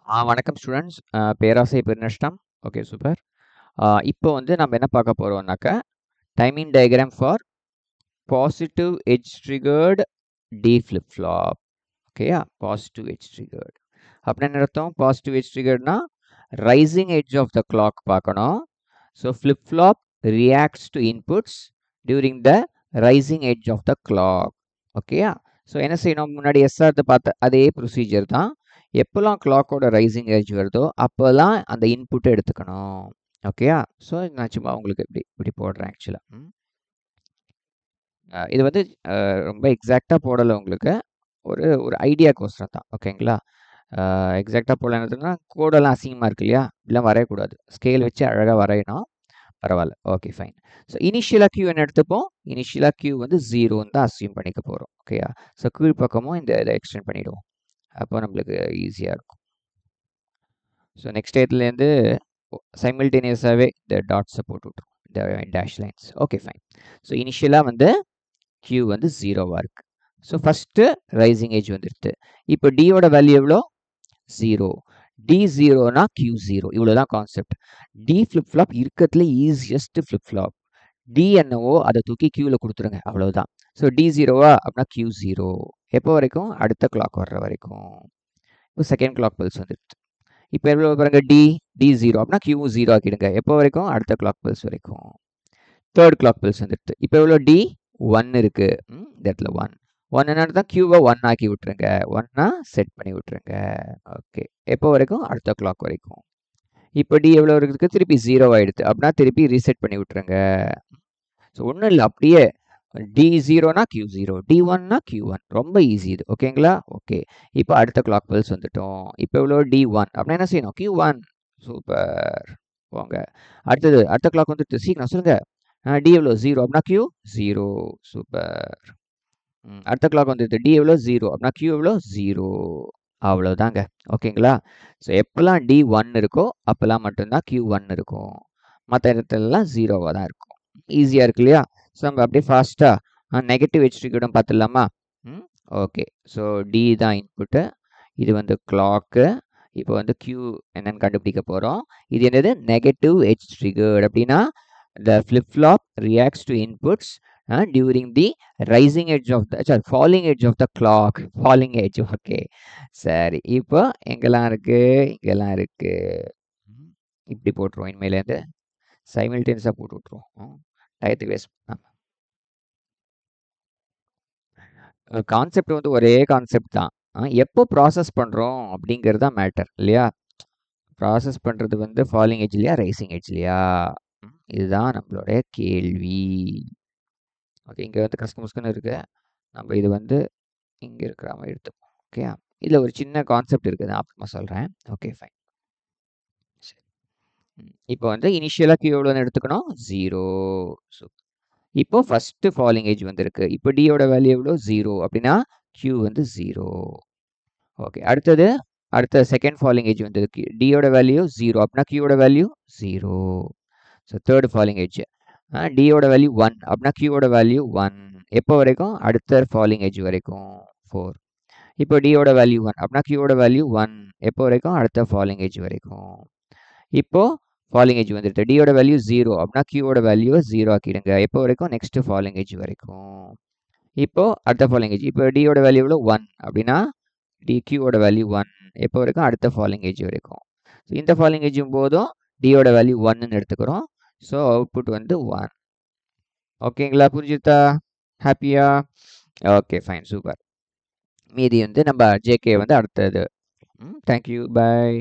வணக்கம் ஸ்டூடெண்ட்ஸ். பேராசை பெருநஷ்டம். Okay, super. இப்போ வந்து நம்ம என்ன பார்க்க போகிறோம்னாக்கா, timing diagram for positive edge triggered D flip flop. ஓகேயா, பாசிட்டிவ் எட்ஜ் ட்ரிகர்டு அப்படின்னா என்ன அர்த்தம்? பாசிட்டிவ் எட்ஜ் ட்ரிகர்ட்னா rising edge of the clock பார்க்கணும். So flip flop reacts to inputs during the rising edge of the clock. ஓகேயா, so என்ன செய்யணும்? முன்னாடி எஸ்ஆர்த்து பார்த்த அதே ப்ரொசீஜர் தான். எப்போல்லாம் கிளாக்கோட ரைசிங் எட்ஜ் வருதோ அப்போல்லாம் அந்த இன்புட்டை எடுத்துக்கணும். ஓகேயா, ஸோ நான் சும்மா உங்களுக்கு இப்படி போடுறேன் ஆக்சுவலாக. இது வந்து ரொம்ப எக்ஸாக்டாக போடலை உங்களுக்கு, ஒரு ஒரு ஐடியாக்கோசரம் தான். ஓகேங்களா, எக்ஸாக்டாக போடலன்னா கோடெல்லாம் அசிங்கமாக இருக்கு இல்லையா, இப்படிலாம் வரையக்கூடாது. ஸ்கேல் வச்சு அழகாக வரையணும். பரவாயில்ல, ஓகே ஃபைன். ஸோ இனிஷியலாக கியூ என்ன எடுத்துப்போம்? இனிஷியலாக கியூ வந்து 0ன்னு தான் அசியூம் பண்ணிக்க போகிறோம். ஓகேயா, ஸோ கீழ் பக்கமும் இதை எக்ஸ்டெண்ட் பண்ணிவிடுவோம். அப்போ நம்மளுக்கு ஈஸியாக இருக்கும். ஸோ நெக்ஸ்ட் இடத்துலேருந்து சைமில்டேனியஸாகவே இந்த டாட்ஸை போட்டு விட்ருவோம், இந்த dash lines. Okay fine. So இனிஷியலாக வந்து கியூ வந்து 0வாக இருக்குது. ஸோ ஃபஸ்ட்டு ரைசிங் ஏஜ் வந்துடுது. இப்போ டியோட வேல்யூ எவ்வளோ? 0. டி 0னா கியூ 0. இவ்வளோ தான் கான்செப்ட். டி ஃப்ளிப் ஃப்ளாப் இருக்கிறதுல ஈஸியஸ்ட் ஃப்ளிப் ஃப்ளாப். டி என்னவோ அதை தூக்கி கியூவில் கொடுத்துருங்க, அவ்வளோதான். ஸோ டி 0வா அப்படின்னா கியூ 0. எப்போ வரைக்கும்? அடுத்த கிளாக் வர்ற வரைக்கும். இப்போ செகண்ட் கிளாக் பல்ஸ் வந்துடுது. இப்போ எவ்வளோ பாருங்க, டி 0 அப்படின்னா கியூ 0 ஆக்கிடுங்க. எப்போ வரைக்கும்? அடுத்த கிளாக் பல்ஸ் வரைக்கும். தேர்ட் கிளாக் பல்ஸ் வந்துடுது. இப்போ எவ்வளோ? டி 1 இருக்குது. இந்த இடத்துல 1 என்ன தான் கியூவை 1 ஆக்கி விட்டுருங்க. 1ஆ செட் பண்ணி விட்டுருங்க. ஓகே, எப்போ வரைக்கும்? அடுத்த கிளாக் வரைக்கும். இப்போ டி எவ்வளோ இருக்குது? திருப்பி 0 ஆகிடுது அப்படின்னா திருப்பி ரீசெட் பண்ணி விட்டுருங்க. ஸோ ஒன்றும் இல்லை, அப்படியே டி 0னா கியூ 0, டி 1னா கியூ 1. ரொம்ப ஈஸி இது. ஓகேங்களா? ஓகே, இப்போ அடுத்த கிளாக் பல்ஸ் வந்துட்டோம். இப்போ எவ்வளோ? டி 1 அப்படின்னா என்ன செய்யணும்? கியூ 1. சூப்பர், போங்க. அடுத்தது அடுத்த கிளாக் வந்துட்டு சீக்கிரம் சொல்லுங்க. டி எவ்வளோ? 0 அப்படின்னா கியூ 0. சூப்பர். அடுத்த கிளாக் வந்துடுது. டி எவ்வளோ? 0 அப்படின்னா கியூ எவ்வளோ? 0. அவ்வளோதாங்க. ஓகேங்களா? ஸோ எப்போல்லாம் டி 1 இருக்கோ அப்போல்லாம் மட்டும்தான் கியூ 1 இருக்கும். மற்ற இடத்துலலாம் 0வாக தான் இருக்கும். ஈஸியாக இருக்கு இல்லையா? ஸோ நம்ம அப்படியே ஃபாஸ்ட்டாக நெகட்டிவ் எட்ஜ் ட்ரிகர்டும் பார்த்துடலாமா? ஓகே, ஸோ டி தான் இன்புட்டு, இது வந்து கிளாக்கு. இப்போ வந்து கியூ என்னன்னு கண்டுபிடிக்க போகிறோம். இது என்னது? Negative edge triggered. அப்படின்னா the flip-flop reacts to inputs during the rising edge of the falling edge of the clock. Falling edge. Okay, சரி. இப்போ எங்கெல்லாம் இருக்கு? இங்கெல்லாம் இருக்கு. இப்படி போட்டுருவோம். இனிமேலேருந்து சைமில்டேனியஸாக போட்டு விட்ருவோம். டயத்துக்கு வேஸ்ட் பண்ணாமல். கான்செப்ட் வந்து ஒரே கான்செப்ட் தான். எப்போ ப்ராசஸ் பண்ணுறோம் அப்படிங்கிறது தான் மேட்டர் இல்லையா? ப்ராசஸ் பண்ணுறது வந்து ஃபாலிங் எட்ஜ்லையா ரைசிங் எட்ஜ்லையா? இதுதான் நம்மளுடைய கேள்வி. ஓகே, இங்கே வந்து கஸ்கமுஸ்குன்னு இருக்கு. நம்ம இது வந்து இங்கே இருக்கிற மாதிரி எடுத்துப்போம். ஓகே, இதில் ஒரு சின்ன கான்செப்ட் இருக்குது, நான் அப்புறமா சொல்கிறேன். Okay fine. சரி, இப்போ வந்து இனிஷியலாக கியூ எவ்வளோன்னு எடுத்துக்கணும்? 0. இப்போ ஃபஸ்ட்டு ஃபாலிங் ஏஜ் வந்துருக்கு. இப்போ டியோட வேல்யூ எவ்வளோ? 0 அப்படின்னா கியூ வந்து 0. ஓகே, அடுத்த செகண்ட் ஃபாலிங் ஏஜ் வந்துருக்கு. டியோட வேல்யூ 0 அப்படின்னா கியூவோட value 0. So third falling edge. டியோட வேல்யூ 1 அப்படின்னா கியூவோட வேல்யூ 1. எப்போ வரைக்கும்? அடுத்த ஃபாலிங் ஏஜ் வரைக்கும் 4. இப்போ டியோட வேல்யூ 1 அப்படின்னா கியூவோட வேல்யூ 1. எப்போ வரைக்கும்? அடுத்த ஃபாலிங் ஏஜ் வரைக்கும். இப்போ ஃபாலிங் ஏஜ் வந்துடுது. டியோட வேல்யூ 0 அப்படின்னா கியூவோட வேல்யூவை 0 ஆக்கிடுங்க. எப்போ வரைக்கும்? நெக்ஸ்ட் ஃபாலிங் ஏஜ் வரைக்கும். இப்போ அடுத்த ஃபாலிங் ஏஜ். இப்போ டியோட வேல்யூ எவ்வளோ? 1 அப்படின்னா கியூவோட வேல்யூ 1. எப்போ வரைக்கும்? அடுத்த ஃபாலிங் ஏஜ் வரைக்கும். ஸோ இந்த ஃபாலிங் ஏஜும் போதும் டியோட வேல்யூ 1ன்னு எடுத்துக்கிறோம். ஸோ அவுட்புட் வந்து 1. ஓகேங்களா? புரிஞ்சுதா? ஹாப்பியா? Okay fine, super. மீதி வந்து நம்ம ஜேகே வந்து அடுத்தது. தேங்க்யூ, பாய்.